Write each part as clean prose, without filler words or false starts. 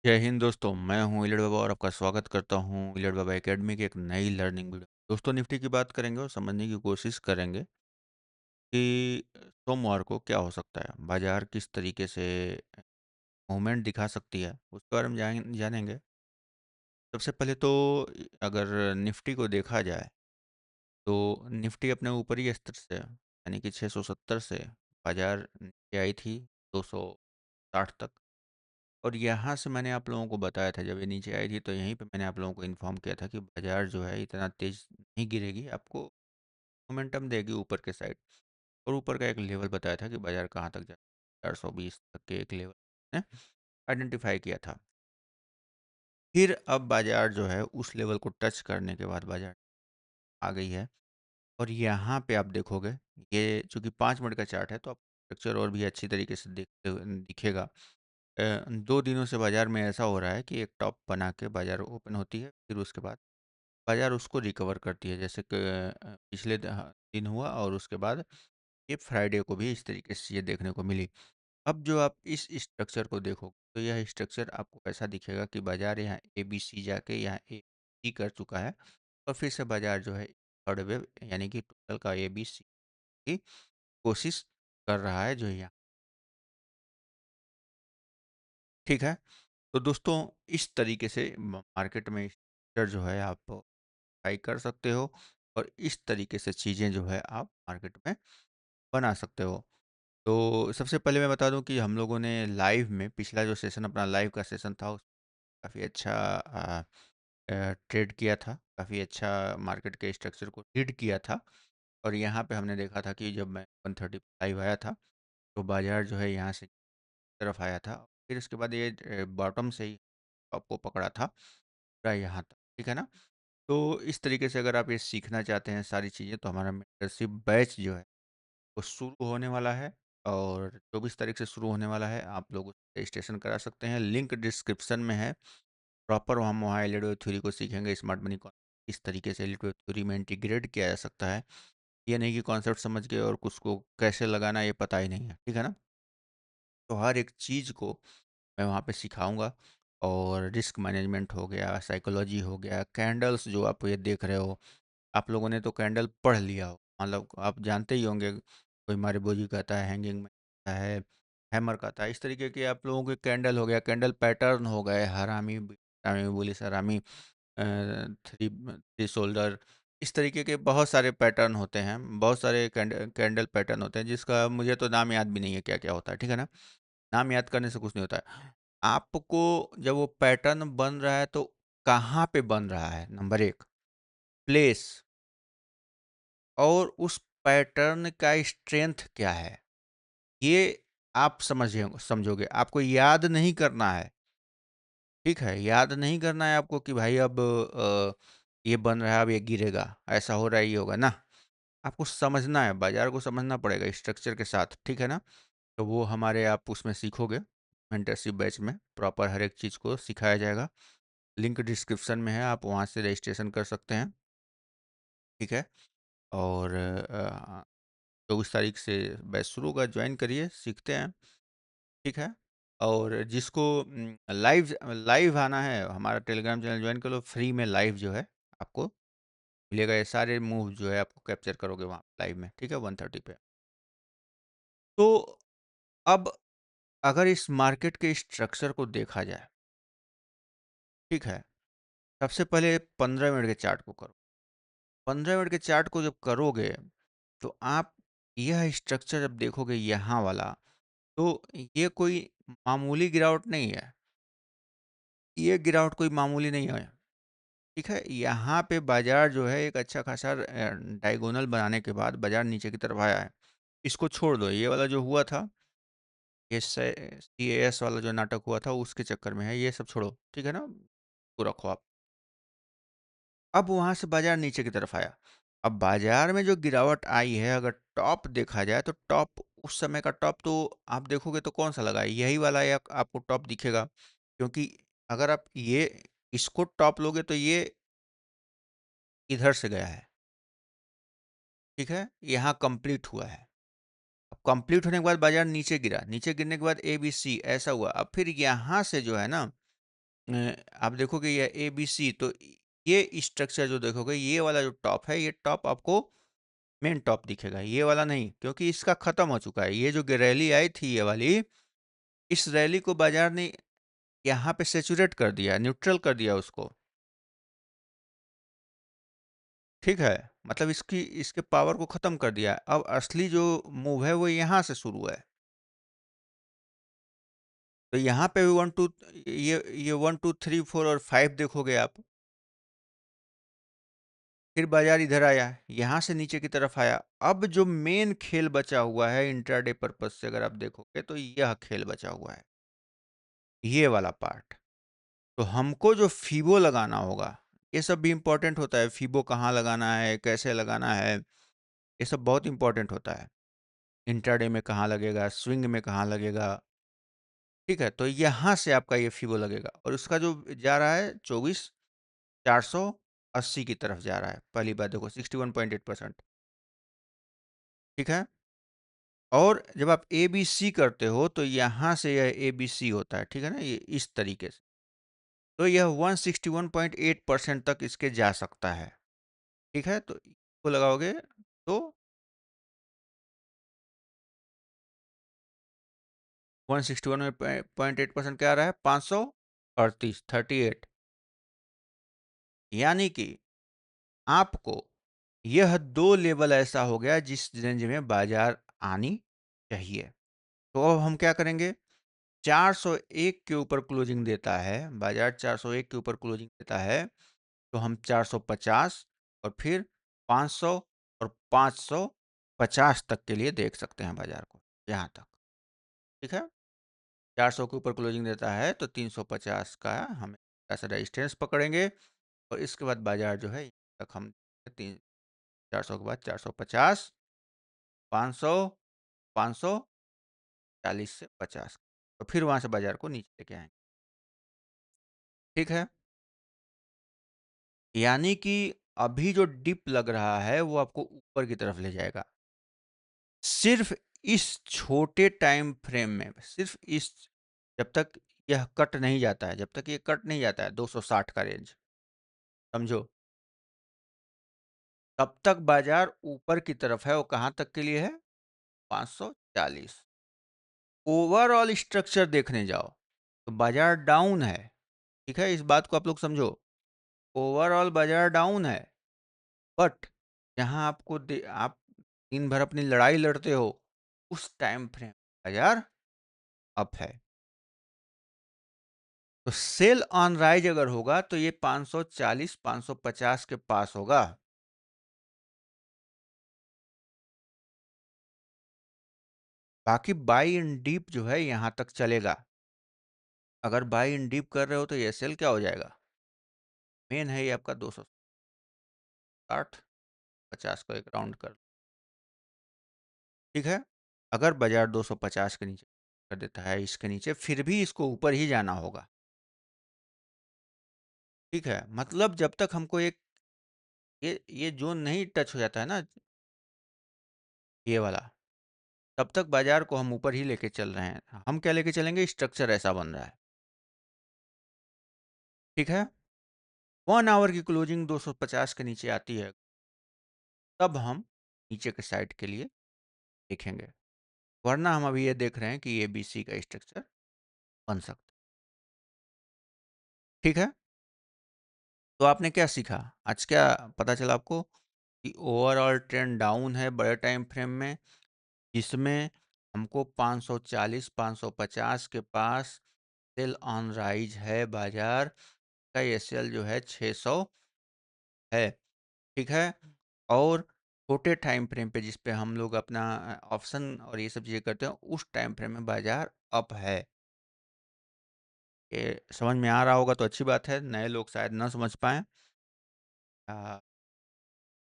जय हिंद दोस्तों, मैं हूँ इलियड बाबा और आपका स्वागत करता हूँ इलियड बाबा एकेडमी की एक नई लर्निंग वीडियो। दोस्तों निफ्टी की बात करेंगे और समझने की कोशिश करेंगे कि सोमवार को क्या हो सकता है, बाजार किस तरीके से मूवमेंट दिखा सकती है, उसके बारे में जानेंगे। सबसे पहले तो अगर निफ्टी को देखा जाए तो निफ्टी अपने ऊपरी स्तर से यानी कि 670 से बाजार नीचे आई थी 260 तक। और यहाँ से मैंने आप लोगों को बताया था, जब ये नीचे आई थी तो यहीं पे मैंने आप लोगों को इन्फॉर्म किया था कि बाजार जो है इतना तेज नहीं गिरेगी, आपको मोमेंटम देगी ऊपर के साइड। और ऊपर का एक लेवल बताया था कि बाजार कहाँ तक जाए, 420 तक के एक लेवल ने आइडेंटिफाई किया था। फिर अब बाजार जो है उस लेवल को टच करने के बाद बाजार आ गई है। और यहाँ पे आप देखोगे, ये चूंकि 5 मिनट का चार्ट है तो आप स्ट्रक्चर और भी अच्छी तरीके से दिखेगा। 2 दिनों से बाजार में ऐसा हो रहा है कि एक टॉप बना के बाजार ओपन होती है, फिर उसके बाद बाजार उसको रिकवर करती है, जैसे कि पिछले दिन हुआ। और उसके बाद ये फ्राइडे को भी इस तरीके से ये देखने को मिली। अब जो आप इस स्ट्रक्चर को देखो तो यह स्ट्रक्चर आपको ऐसा दिखेगा कि बाजार यहाँ ए बी सी जाके यहाँ ए सी कर चुका है। और फिर से बाजार जो है थर्ड वेव यानी कि टोटल का ए बी सी की कोशिश कर रहा है, जो यहाँ ठीक है। तो दोस्तों इस तरीके से मार्केट में स्ट्रक्चर जो है आप ट्राई कर सकते हो, और इस तरीके से चीज़ें जो है आप मार्केट में बना सकते हो। तो सबसे पहले मैं बता दूं कि हम लोगों ने लाइव में पिछला जो सेशन अपना लाइव का सेशन था, काफ़ी अच्छा ट्रेड किया था, काफ़ी अच्छा मार्केट के स्ट्रक्चर को रीड किया था। और यहाँ पे हमने देखा था कि जब मैं 130 लाइव आया था तो बाजार जो है यहाँ से तरफ आया था। फिर उसके बाद ये बॉटम से ही आपको पकड़ा था पूरा यहाँ तक, ठीक है ना। तो इस तरीके से अगर आप ये सीखना चाहते हैं सारी चीज़ें, तो हमारा मेंटरशिप बैच जो है वो शुरू होने वाला है। और 24 तारीख से शुरू होने वाला है। आप लोग उसका रजिस्ट्रेशन करा सकते हैं, लिंक डिस्क्रिप्शन में है। प्रॉपर हम वहाँ एलिड वेव थ्योरी को सीखेंगे, स्मार्ट मनी को इस तरीके से एलिड वेव थ्योरी में इंटीग्रेट किया जा सकता है। ये नहीं कि कॉन्सेप्ट समझ के और उसको कैसे लगाना ये पता ही नहीं है, ठीक है ना। तो हर एक चीज़ को मैं वहाँ पे सिखाऊंगा। और रिस्क मैनेजमेंट हो गया, साइकोलॉजी हो गया, कैंडल्स जो आप ये देख रहे हो, आप लोगों ने तो कैंडल पढ़ लिया हो, मतलब आप जानते ही होंगे। कोई मारिबोजी कहता है, हैंगिंग में कहता है, हैमर कहता है, इस तरीके के आप लोगों के कैंडल हो गया, कैंडल पैटर्न हो गए, हरामी हरामी बोली सरामी, थ्री थ्री शोल्डर, इस तरीके के बहुत सारे पैटर्न होते हैं, बहुत सारे कैंडल पैटर्न होते हैं, जिसका मुझे तो नाम याद भी नहीं है क्या क्या होता है, ठीक है ना। नाम याद करने से कुछ नहीं होता है। आपको जब वो पैटर्न बन रहा है तो कहाँ पे बन रहा है, नंबर एक प्लेस, और उस पैटर्न का स्ट्रेंथ क्या है, ये आप समझोगे। आपको याद नहीं करना है, ठीक है। याद नहीं करना है आपको कि भाई अब ये बन रहा है, अब ये गिरेगा, ऐसा हो रहा है, ये होगा ना। आपको समझना है, बाजार को समझना पड़ेगा स्ट्रक्चर के साथ, ठीक है ना। तो वो हमारे आप उसमें सीखोगे, मेंटरशिप बैच में प्रॉपर हर एक चीज़ को सिखाया जाएगा। लिंक डिस्क्रिप्शन में है, आप वहाँ से रजिस्ट्रेशन कर सकते हैं, ठीक है। और 24 तारीख से बैच शुरू होगा, ज्वाइन करिए, सीखते हैं, ठीक है। और जिसको लाइव लाइव आना है, हमारा टेलीग्राम चैनल ज्वाइन कर लो, फ्री में लाइव जो है आपको मिलेगा। ये सारे मूव जो है आपको कैप्चर करोगे वहाँ लाइव में, ठीक है, 1:30 पे। तो अब अगर इस मार्केट के स्ट्रक्चर को देखा जाए, ठीक है, सबसे पहले 15 मिनट के चार्ट को करो। 15 मिनट के चार्ट को जब करोगे तो आप यह स्ट्रक्चर जब देखोगे यहाँ वाला, तो ये कोई मामूली गिरावट नहीं है। ये गिरावट कोई मामूली नहीं है, ठीक है। यहाँ पे बाजार जो है एक अच्छा खासा डायगोनल बनाने के बाद बाजार नीचे की तरफ आया है। इसको छोड़ दो, ये वाला जो हुआ था, ये CAS वाला जो नाटक हुआ था उसके चक्कर में है, ये सब छोड़ो, ठीक है ना, वो रखो आप। अब वहां से बाजार नीचे की तरफ आया। अब बाजार में जो गिरावट आई है, अगर टॉप देखा जाए तो टॉप, उस समय का टॉप तो आप देखोगे तो कौन सा लगा है, यही वाला आपको टॉप दिखेगा। क्योंकि अगर आप ये इसको टॉप लोगे तो ये इधर से गया है, ठीक है, यहाँ कंप्लीट हुआ है। अब कंप्लीट होने के बाद बाजार नीचे गिरा, नीचे गिरने के बाद ABC ऐसा हुआ। अब फिर यहाँ से जो है ना, आप देखोगे ये एबीसी, तो ये स्ट्रक्चर जो देखोगे, ये वाला जो टॉप है, ये टॉप आपको मेन टॉप दिखेगा, ये वाला नहीं, क्योंकि इसका खत्म हो चुका है। ये जो रैली आई थी ये वाली, इस रैली को बाजार ने यहाँ पे सेचुरेट कर दिया, न्यूट्रल कर दिया उसको। ठीक है, मतलब इसके पावर को खत्म कर दिया। अब असली जो मूव है वो यहाँ से शुरू है। तो यहाँ पे भी वन टू, ये 1 2 3 4 और 5 देखोगे आप। फिर बाजार इधर आया, यहाँ से नीचे की तरफ आया। अब जो मेन खेल बचा हुआ है इंट्राडे पर्पज से अगर आप देखोगे, तो यह खेल बचा हुआ है, ये वाला पार्ट। तो हमको जो फीबो लगाना होगा, ये सब भी इंपॉर्टेंट होता है। फीबो कहाँ लगाना है, कैसे लगाना है, ये सब बहुत इंपॉर्टेंट होता है। इंट्राडे में कहाँ लगेगा, स्विंग में कहाँ लगेगा। ठीक है, तो यहाँ से आपका ये फीबो लगेगा, और उसका जो जा रहा है 24,480 की तरफ जा रहा है। पहली बात देखो, 61.8%। ठीक है, और जब आप ए बी सी करते हो, तो यहाँ से यह ए बी सी होता है। ठीक है ना, ये इस तरीके से। तो यह 161.8% तक इसके जा सकता है। ठीक है, तो इसको लगाओगे तो 161.8% क्या आ रहा है, 538, 38। यानी कि आपको यह दो लेवल ऐसा हो गया जिस रेंज में बाजार आनी चाहिए। तो अब हम क्या करेंगे, 401 के ऊपर क्लोजिंग देता है बाजार, 401 के ऊपर क्लोजिंग देता है, तो हम 450 और फिर 500 और 550 तक के लिए देख सकते हैं बाजार को, यहाँ तक। ठीक है, 400 के ऊपर क्लोजिंग देता है तो 350 का हम ऐसा रेजिस्टेंस पकड़ेंगे, और इसके बाद बाजार जो है यहाँ तक हम तीन 400 के बाद 450, 500, 540 से 50, तो फिर वहाँ से बाजार को नीचे लेके आएंगे। ठीक है, यानी कि अभी जो डिप लग रहा है वो आपको ऊपर की तरफ ले जाएगा। सिर्फ इस छोटे टाइम फ्रेम में, सिर्फ इस, जब तक यह कट नहीं जाता है, जब तक ये कट नहीं जाता है 260 का रेंज, समझो, तब तक बाजार ऊपर की तरफ है। वो कहाँ तक के लिए है, 540। ओवरऑल स्ट्रक्चर देखने जाओ तो बाजार डाउन है। ठीक है, इस बात को आप लोग समझो, ओवरऑल बाजार डाउन है। बट जहां आप दिन भर अपनी लड़ाई लड़ते हो, उस टाइम फ्रेम बाजार अप है। तो सेल ऑन राइज अगर होगा तो ये 540 550 के पास होगा। बाकी बाई इन डीप जो है यहां तक चलेगा। अगर बाई इन डीप कर रहे हो तो ये सेल क्या हो जाएगा, मेन है ये आपका 260, 50 को एक राउंड कर। ठीक है, अगर बाजार 250 के नीचे कर देता है, इसके नीचे, फिर भी इसको ऊपर ही जाना होगा। ठीक है, मतलब जब तक हमको एक ये जोन नहीं टच हो जाता है ना, ये वाला, तब तक बाजार को हम ऊपर ही लेके चल रहे हैं। हम क्या लेके चलेंगे, स्ट्रक्चर ऐसा बन रहा है। ठीक है, 1 आवर की क्लोजिंग 250 के नीचे आती है, तब हम नीचे के साइड के लिए देखेंगे। वरना हम अभी ये देख रहे हैं कि ये बी सी का स्ट्रक्चर बन सकता है। ठीक है, तो आपने क्या सीखा आज, क्या पता चला आपको कि ओवरऑल ट्रेंड डाउन है बड़े टाइम फ्रेम में, जिसमें हमको 540 550 के पास सेल ऑन राइज है, बाजार का ये सेल जो है 600 है। ठीक है, और छोटे टाइम फ्रेम पे जिस पे हम लोग अपना ऑप्शन और ये सब चीज़ें करते हैं, उस टाइम फ्रेम में बाजार अप है। ये समझ में आ रहा होगा तो अच्छी बात है, नए लोग शायद ना समझ पाएँ।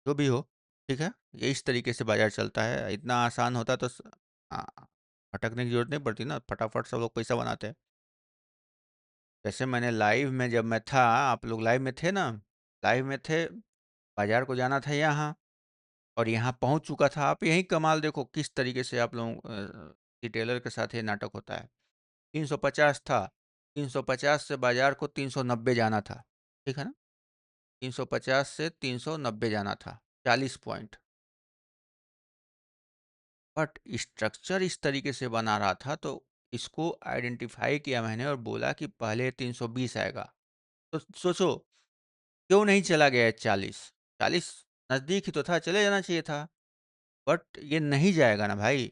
जो भी हो, ठीक है? ये इस तरीके से बाज़ार चलता है। इतना आसान होता तो अ, भटकने की ज़रूरत नहीं पड़ती ना, फटाफट सब लोग पैसा बनाते हैं। जैसे मैंने लाइव में जब मैं था, आप लोग लाइव में थे ना? लाइव में थे, बाज़ार को जाना था यहाँ, और यहाँ पहुँच चुका था। आप यही कमाल देखो किस तरीके से आप लोग रिटेलर के साथ ये नाटक होता है। 350 था, 350 से बाज़ार को 390 जाना था, ठीक है ना? 350 से 390 जाना था, 40 पॉइंट। बट स्ट्रक्चर इस तरीके से बना रहा था, तो इसको आइडेंटिफ़ाई किया मैंने और बोला कि पहले 320 आएगा। तो सोचो, क्यों नहीं चला गया 40? 40 नज़दीक ही तो था, चले जाना चाहिए था। बट ये नहीं जाएगा ना भाई,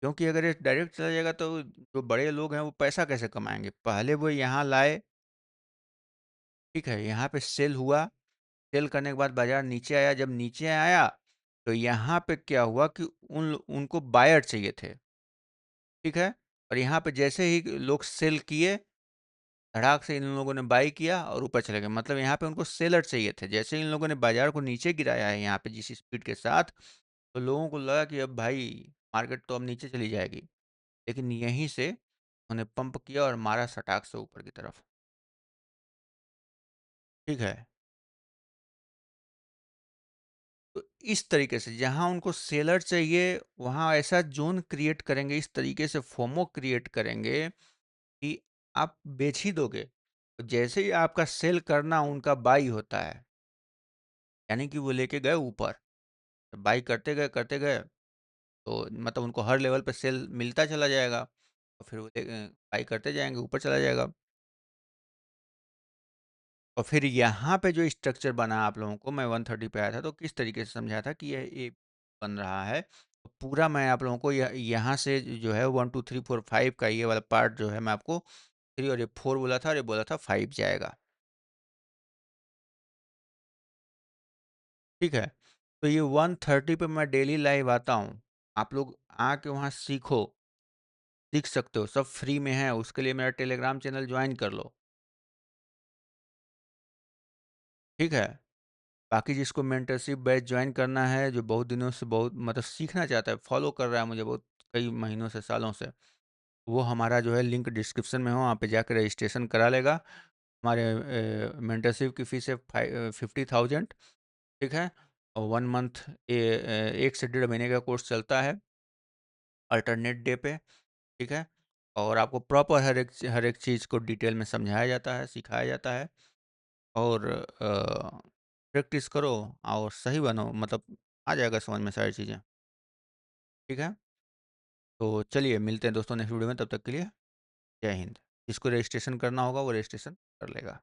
क्योंकि अगर ये डायरेक्ट चला जाएगा तो जो बड़े लोग हैं वो पैसा कैसे कमाएँगे? पहले वो यहाँ लाए, ठीक है, यहाँ पे सेल हुआ, सेल करने के बाद बाज़ार नीचे आया, जब नीचे आया, तो यहाँ पे क्या हुआ कि उनको बायर चाहिए थे, ठीक है? और यहाँ पे जैसे ही लोग सेल किए, धड़ाक से इन लोगों ने बाय किया और ऊपर चले गए। मतलब यहाँ पे उनको सेलर चाहिए थे। जैसे ही इन लोगों ने बाज़ार को नीचे गिराया है यहाँ पे जिस स्पीड के साथ, तो लोगों को लगा कि अब भाई मार्केट तो अब नीचे चली जाएगी। लेकिन यहीं से उन्होंने पंप किया और मारा सटाक से ऊपर की तरफ, ठीक है? तो इस तरीके से जहाँ उनको सेलर चाहिए, वहाँ ऐसा ज़ोन क्रिएट करेंगे, इस तरीके से फोमो क्रिएट करेंगे कि आप बेच ही दोगे। तो जैसे ही आपका सेल करना उनका बाई होता है, यानी कि वो लेके गए ऊपर, बाई करते गए, तो मतलब उनको हर लेवल पे सेल मिलता चला जाएगा। और फिर वो बाई करते जाएँगे, ऊपर चला जाएगा। और फिर यहाँ पे जो स्ट्रक्चर बना आप लोगों को, मैं 130 पे आया था, तो किस तरीके से समझाया था कि ये बन रहा है। तो पूरा मैं आप लोगों को यहाँ से जो है 1, 2, 3, 4, 5 का ये वाला पार्ट जो है मैं आपको 3 और ये 4 बोला था और ये बोला था 5 जाएगा, ठीक है? तो ये 130 पे मैं डेली लाइव आता हूँ। आप लोग आके वहाँ सीख सकते हो, सब फ्री में है। उसके लिए मेरा टेलीग्राम चैनल जॉइन कर लो, ठीक है? बाकी जिसको मेंटरशिप बैच जॉइन करना है, जो बहुत दिनों से बहुत मतलब सीखना चाहता है, फॉलो कर रहा है मुझे बहुत कई महीनों से, सालों से, वो हमारा जो है लिंक डिस्क्रिप्शन में हो, वहाँ पे जाकर रजिस्ट्रेशन करा लेगा। हमारे मेंटरशिप की फ़ीस है 50,000, ठीक है? और 1 मंथ 1 से डेढ़ महीने का कोर्स चलता है, अल्टरनेट डे पे, ठीक है? और आपको प्रॉपर हर एक चीज़ को डिटेल में समझाया जाता है, सिखाया जाता है। और प्रैक्टिस करो और सही बनो, मतलब आ जाएगा समझ में सारी चीज़ें, ठीक है? तो चलिए मिलते हैं दोस्तों नेक्स्ट वीडियो में, तब तक के लिए जय हिंद। जिसको रजिस्ट्रेशन करना होगा वो रजिस्ट्रेशन कर लेगा।